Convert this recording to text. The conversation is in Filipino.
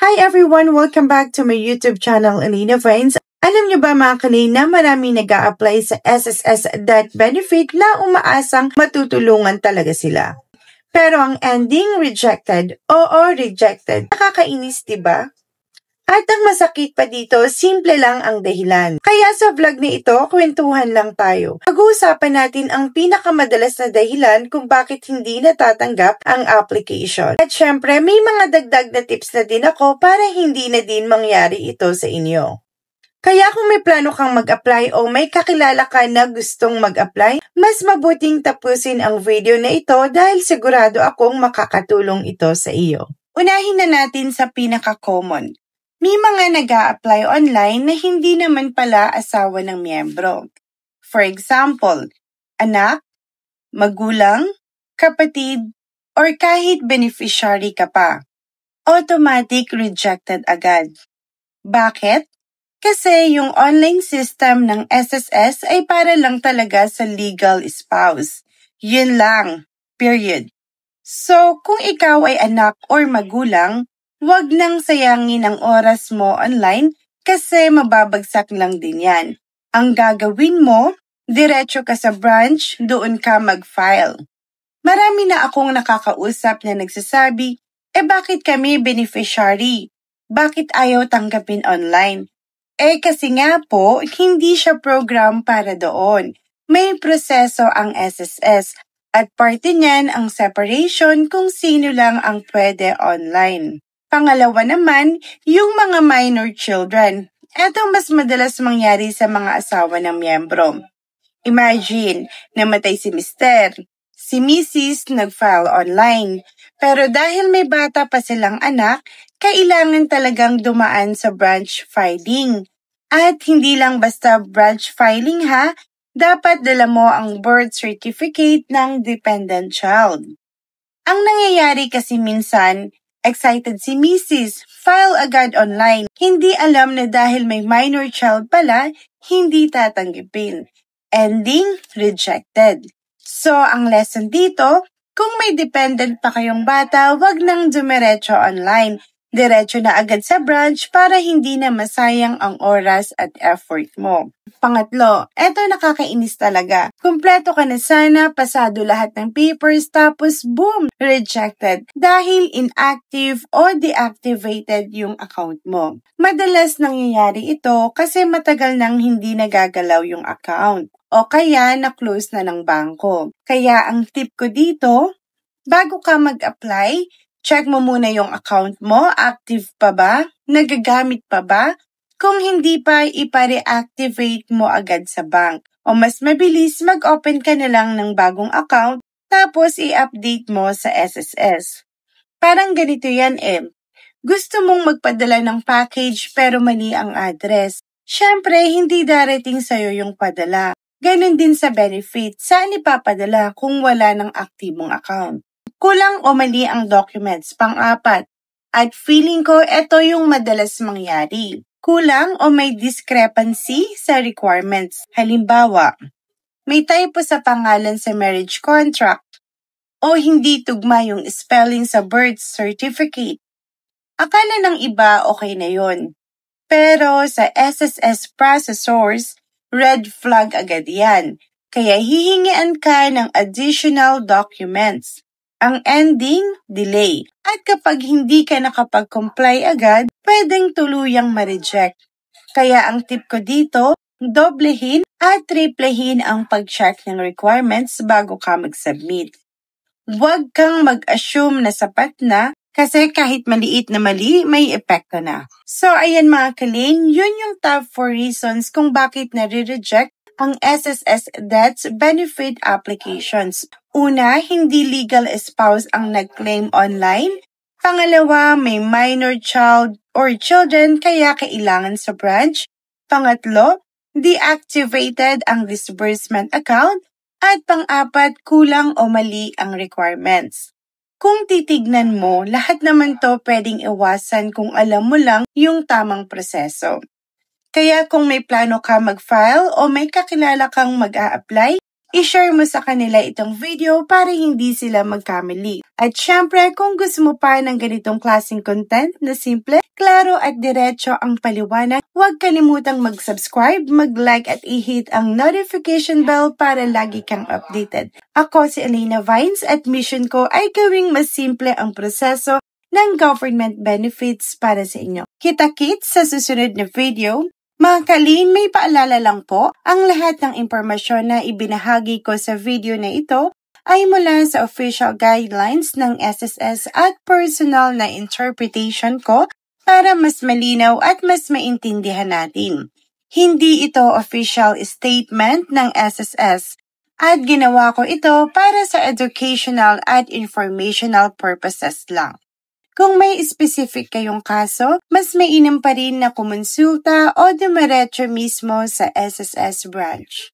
Hi everyone! Welcome back to my YouTube channel, Alina Friends. Alam niyo ba mga kalin na maraming nag-a-apply sa SSS Debt Benefit na umaasang matutulungan talaga sila. Pero ang ending, rejected. Oo, rejected. Nakakainis, diba? At ang masakit pa dito, simple lang ang dahilan. Kaya sa vlog na ito, kwentuhan lang tayo. Pag-uusapan natin ang pinakamadalas na dahilan kung bakit hindi natatanggap ang application. At syempre, may mga dagdag na tips na din ako para hindi na din mangyari ito sa inyo. Kaya kung may plano kang mag-apply o may kakilala ka na gustong mag-apply, mas mabuting tapusin ang video na ito dahil sigurado akong makakatulong ito sa iyo. Unahin na natin sa pinaka-common. May mga nag-a-apply online na hindi naman pala asawa ng miyembro. For example, anak, magulang, kapatid, or kahit beneficiary ka pa. Automatic rejected agad. Bakit? Kasi yung online system ng SSS ay para lang talaga sa legal spouse. Yun lang. Period. So, kung ikaw ay anak or magulang, huwag nang sayangin ang oras mo online kasi mababagsak lang din yan. Ang gagawin mo, diretso ka sa branch, doon ka mag-file. Marami na akong nakakausap na nagsasabi, bakit kami beneficiary? Bakit ayaw tanggapin online? Kasi nga po, hindi siya program para doon. May proseso ang SSS at parte niyan ang separation kung sino lang ang pwede online. Pangalawa naman, yung mga minor children. Ito mas madalas mangyari sa mga asawa ng miyembro. Imagine, namatay si Mr. Si Mrs. nag-file online. Pero dahil may bata pa silang anak, kailangan talagang dumaan sa branch filing. At hindi lang basta branch filing ha, dapat dala mo ang birth certificate ng dependent child. Ang nangyayari kasi minsan, excited si Mrs. File agad online. Hindi alam na dahil may minor child pala, hindi tatanggapin. Ending, rejected. So, ang lesson dito, kung may dependent pa kayong bata, wag nang dumiretso online. Diretso na agad sa branch para hindi na masayang ang oras at effort mo. Pangatlo, eto nakakainis talaga. Kumpleto ka na sana, pasado lahat ng papers, tapos boom, rejected dahil inactive o deactivated yung account mo. Madalas nangyayari ito kasi matagal nang hindi nagagalaw yung account o kaya na-close na ng bangko. Kaya ang tip ko dito, bago ka mag-apply, check mo muna yung account mo, active pa ba? Nagagamit pa ba? Kung hindi pa, ipa-reactivate mo agad sa bank. O mas mabilis, mag-open ka na lang ng bagong account, tapos i-update mo sa SSS. Parang ganito yan Gusto mong magpadala ng package pero mali ang address. Siyempre, hindi darating sa'yo yung padala. Ganon din sa benefit. Saan ipapadala kung wala ng aktibong account? Kulang o mali ang documents, pang-apat. At feeling ko, ito yung madalas mangyari. Kulang o may discrepancy sa requirements. Halimbawa, may typo sa pangalan sa marriage contract o hindi tugma yung spelling sa birth certificate. Akala ng iba okay na yun. Pero sa SSS processors, red flag agad yan. Kaya hihingian ka ng additional documents. Ang ending, delay. At kapag hindi ka nakapag-comply agad, pwedeng tuluyang ma-reject. Kaya ang tip ko dito, doblehin at triplehin ang pag-check ng requirements bago ka mag-submit. Huwag kang mag-assume na sapat na kasi kahit maliit na mali, may epekto na. So ayan mga kalin, yun yung top 4 reasons kung bakit nare-reject ang SSS Debts Benefit Applications. Una, hindi legal spouse ang nag-claim online. Pangalawa, may minor child or children kaya kailangan sa branch. Pangatlo, deactivated ang disbursement account. At pang-apat, kulang o mali ang requirements. Kung titignan mo, lahat naman to pwedeng iwasan kung alam mo lang yung tamang proseso. Kaya kung may plano ka mag-file o may kakilala kang mag-a-apply, i-share mo sa kanila itong video para hindi sila magkamali. At syempre, kung gusto mo pa ng ganitong klaseng content na simple, klaro at diretso ang paliwanag, huwag kalimutang mag-subscribe, mag-like at i-hit ang notification bell para lagi kang updated. Ako si Elena Vines at mission ko ay gawing mas simple ang proseso ng government benefits para sa inyo. Kita-kits sa susunod na video. Mga kalin, may paalala lang po, ang lahat ng impormasyon na ibinahagi ko sa video na ito ay mula sa official guidelines ng SSS at personal na interpretation ko para mas malinaw at mas maintindihan natin. Hindi ito official statement ng SSS at ginawa ko ito para sa educational at informational purposes lang. Kung may specific kayong kaso, mas mainam pa rin na kumonsulta o dumiretso mismo sa SSS branch.